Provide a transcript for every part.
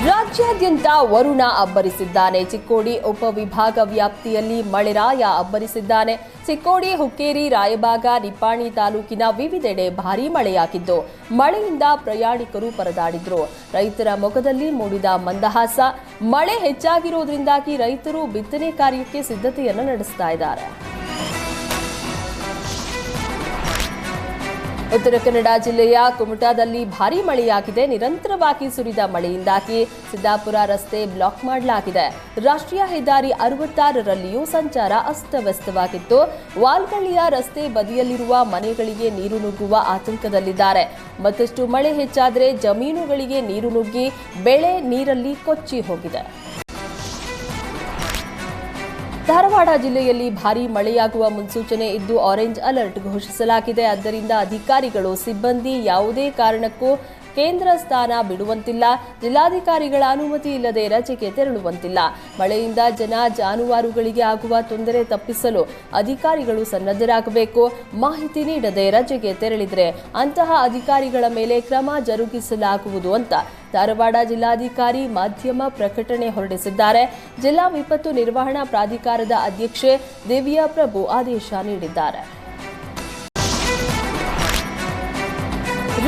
ರಾಜ್ಯಾದ್ಯಂತ ವರುಣ ಅಬ್ಬರಿಸಿದ್ದಾನೆ. ಚಿಕ್ಕೋಡಿ ಉಪವಿಭಾಗ ವ್ಯಾಪ್ತಿಯಲ್ಲಿ ಮಳೆರಾಯ ಅಬ್ಬರಿಸಿದ್ದಾನೆ. ಚಿಕ್ಕೋಡಿ, ಹುಕ್ಕೇರಿ, ರಾಯಬಾಗ, ನಿಪ್ಪಾಣಿ ತಾಲೂಕಿನ ವಿವಿಧೆಡೆ ಭಾರೀ ಮಳೆಯಾಗಿದ್ದು, ಮಳೆಯಿಂದ ಪ್ರಯಾಣಿಕರು ಪರದಾಡಿದ್ರು. ರೈತರ ಮೊಗದಲ್ಲಿ ಮೂಡಿದ ಮಂದಹಾಸ. ಮಳೆ ಹೆಚ್ಚಾಗಿರೋದ್ರಿಂದಾಗಿ ರೈತರು ಬಿತ್ತನೆ ಕಾರ್ಯಕ್ಕೆ ಸಿದ್ಧತೆಯನ್ನು ನಡೆಸ್ತಾ ಇದ್ದಾರೆ. ಉತ್ತರ ಕನ್ನಡ ಜಿಲ್ಲೆಯ ಕುಮಟಾದಲ್ಲಿ ಭಾರೀ ಮಳೆಯಾಗಿದೆ. ನಿರಂತರವಾಗಿ ಸುರಿದ ಮಳೆಯಿಂದಾಗಿ ಸಿದ್ದಾಪುರ ರಸ್ತೆ ಬ್ಲಾಕ್ ಮಾಡಲಾಗಿದೆ. ರಾಷ್ಟ್ರೀಯ ಹೆದ್ದಾರಿ 66ರಲ್ಲಿಯೂ ಸಂಚಾರ ಅಸ್ತವ್ಯಸ್ತವಾಗಿತ್ತು. ವಾಲ್ಗಳ್ಳಿಯ ರಸ್ತೆ ಬದಿಯಲ್ಲಿರುವ ಮನೆಗಳಿಗೆ ನೀರು ನುಗ್ಗುವ ಆತಂಕದಲ್ಲಿದ್ದಾರೆ. ಮತ್ತಷ್ಟು ಮಳೆ ಹೆಚ್ಚಾದರೆ ಜಮೀನುಗಳಿಗೆ ನೀರು ನುಗ್ಗಿ ಬೆಳೆ ನೀರಲ್ಲಿ ಕೊಚ್ಚಿ ಹೋಗಿದೆ. ಧಾರವಾಡ ಜಿಲ್ಲೆಯಲ್ಲಿ ಭಾರೀ ಮಳೆಯಾಗುವ ಮುನ್ಸೂಚನೆ ಇದ್ದು ಆರೆಂಜ್ ಅಲರ್ಟ್ ಘೋಷಿಸಲಾಗಿದೆ. ಆದ್ದರಿಂದ ಅಧಿಕಾರಿಗಳು, ಸಿಬ್ಬಂದಿ ಯಾವುದೇ ಕಾರಣಕ್ಕೂ ಕೇಂದ್ರ ಸ್ಥಾನ ಬಿಡುವಂತಿಲ್ಲ. ಜಿಲ್ಲಾಧಿಕಾರಿಗಳ ಅನುಮತಿ ಇಲ್ಲದೆ ರಜೆಗೆ ತೆರಳುವಂತಿಲ್ಲ. ಮಳೆಯಿಂದ ಜನ ಜಾನುವಾರುಗಳಿಗೆ ಆಗುವ ತೊಂದರೆ ತಪ್ಪಿಸಲು ಅಧಿಕಾರಿಗಳು ಸನ್ನದ್ಧರಾಗಬೇಕು. ಮಾಹಿತಿ ನೀಡದೆ ರಜೆಗೆ ತೆರಳಿದರೆ ಅಂತಹ ಅಧಿಕಾರಿಗಳ ಮೇಲೆ ಕ್ರಮ ಜರುಗಿಸಲಾಗುವುದು ಅಂತ ಧಾರವಾಡ ಜಿಲ್ಲಾಧಿಕಾರಿ ಮಾಧ್ಯಮ ಪ್ರಕಟಣೆ ಹೊರಡಿಸಿದ್ದಾರೆ. ಜಿಲ್ಲಾ ವಿಪತ್ತು ನಿರ್ವಹಣಾ ಪ್ರಾಧಿಕಾರದ ಅಧ್ಯಕ್ಷೆ ದಿವ್ಯಾ ಪ್ರಭು ಆದೇಶ ನೀಡಿದ್ದಾರೆ.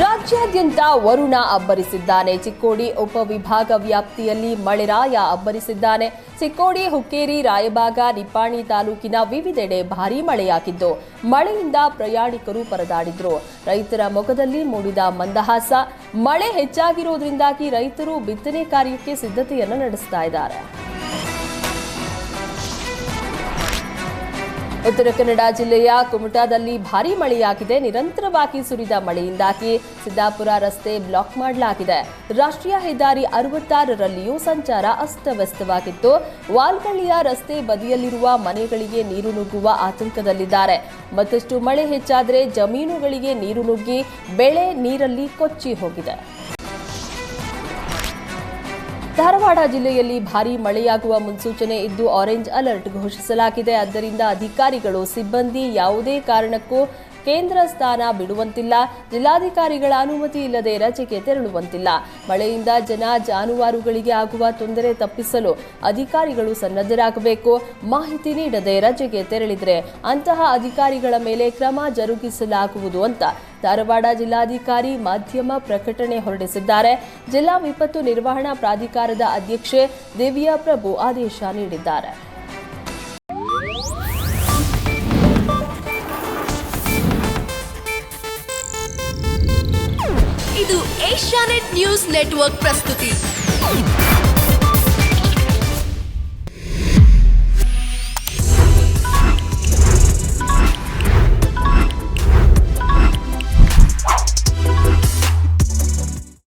ರಾಜ್ಯಾದ್ಯಂತ ವರುಣ ಅಬ್ಬರಿಸಿದ್ದಾನೆ. ಚಿಕ್ಕೋಡಿ ಉಪವಿಭಾಗ ವ್ಯಾಪ್ತಿಯಲ್ಲಿ ಮಳೆರಾಯ ಅಬ್ಬರಿಸಿದ್ದಾನೆ. ಚಿಕ್ಕೋಡಿ, ಹುಕ್ಕೇರಿ, ರಾಯಬಾಗ, ನಿಪ್ಪಾಣಿ ತಾಲೂಕಿನ ವಿವಿಧೆಡೆ ಭಾರೀ ಮಳೆಯಾಗಿದ್ದು, ಮಳೆಯಿಂದ ಪ್ರಯಾಣಿಕರು ಪರದಾಡಿದ್ರು. ರೈತರ ಮೊಗದಲ್ಲಿ ಮೂಡಿದ ಮಂದಹಾಸ. ಮಳೆ ಹೆಚ್ಚಾಗಿರೋದ್ರಿಂದಾಗಿ ರೈತರು ಬಿತ್ತನೆ ಕಾರ್ಯಕ್ಕೆ ಸಿದ್ಧತೆಯನ್ನು ನಡೆಸ್ತಾ ಇದ್ದಾರೆ. ಉತ್ತರ ಕನ್ನಡ ಜಿಲ್ಲೆಯ ಕುಮಟಾದಲ್ಲಿ ಭಾರೀ ಮಳೆಯಾಗಿದೆ. ನಿರಂತರವಾಗಿ ಸುರಿದ ಮಳೆಯಿಂದಾಗಿ ಸಿದ್ದಾಪುರ ರಸ್ತೆ ಬ್ಲಾಕ್ ಮಾಡಲಾಗಿದೆ. ರಾಷ್ಟ್ರೀಯ ಹೆದ್ದಾರಿ 66ರಲ್ಲಿಯೂ ಸಂಚಾರ ಅಸ್ತವ್ಯಸ್ತವಾಗಿತ್ತು. ವಾಲ್ಗಳ್ಳಿಯ ರಸ್ತೆ ಬದಿಯಲ್ಲಿರುವ ಮನೆಗಳಿಗೆ ನೀರು ನುಗ್ಗುವ ಆತಂಕದಲ್ಲಿದ್ದಾರೆ. ಮತ್ತಷ್ಟು ಮಳೆ ಹೆಚ್ಚಾದರೆ ಜಮೀನುಗಳಿಗೆ ನೀರು ನುಗ್ಗಿ ಬೆಳೆ ನೀರಲ್ಲಿ ಕೊಚ್ಚಿ ಹೋಗಿದೆ. ಧಾರವಾಡ ಜಿಲ್ಲೆಯಲ್ಲಿ ಭಾರೀ ಮಳೆಯಾಗುವ ಮುನ್ಸೂಚನೆ ಇದ್ದು ಆರೆಂಜ್ ಅಲರ್ಟ್ ಘೋಷಿಸಲಾಗಿದೆ. ಆದ್ದರಿಂದ ಅಧಿಕಾರಿಗಳು, ಸಿಬ್ಬಂದಿ ಯಾವುದೇ ಕಾರಣಕ್ಕೂ ಕೇಂದ್ರ ಸ್ಥಾನ ಬಿಡುವಂತಿಲ್ಲ. ಜಿಲ್ಲಾಧಿಕಾರಿಗಳ ಅನುಮತಿ ಇಲ್ಲದೆ ರಜೆಗೆ ತೆರಳುವಂತಿಲ್ಲ. ಮಳೆಯಿಂದ ಜನ ಜಾನುವಾರುಗಳಿಗೆ ಆಗುವ ತೊಂದರೆ ತಪ್ಪಿಸಲು ಅಧಿಕಾರಿಗಳು ಸನ್ನದ್ಧರಾಗಬೇಕು. ಮಾಹಿತಿ ನೀಡದೆ ರಜೆಗೆ ತೆರಳಿದರೆ ಅಂತಹ ಅಧಿಕಾರಿಗಳ ಮೇಲೆ ಕ್ರಮ ಜರುಗಿಸಲಾಗುವುದು ಅಂತ ಧಾರವಾಡ ಜಿಲ್ಲಾಧಿಕಾರಿ ಮಾಧ್ಯಮ ಪ್ರಕಟಣೆ ಹೊರಡಿಸಿದ್ದಾರೆ. ಜಿಲ್ಲಾ ವಿಪತ್ತು ನಿರ್ವಹಣಾ ಪ್ರಾಧಿಕಾರದ ಅಧ್ಯಕ್ಷೆ ದಿವ್ಯಾ ಪ್ರಭು ಆದೇಶ ನೀಡಿದ್ದಾರೆ. ಇದು ಏಷ್ಯಾನೆಟ್ ನ್ಯೂಸ್ ನೆಟ್ವರ್ಕ್ ಪ್ರಸ್ತುತಿ.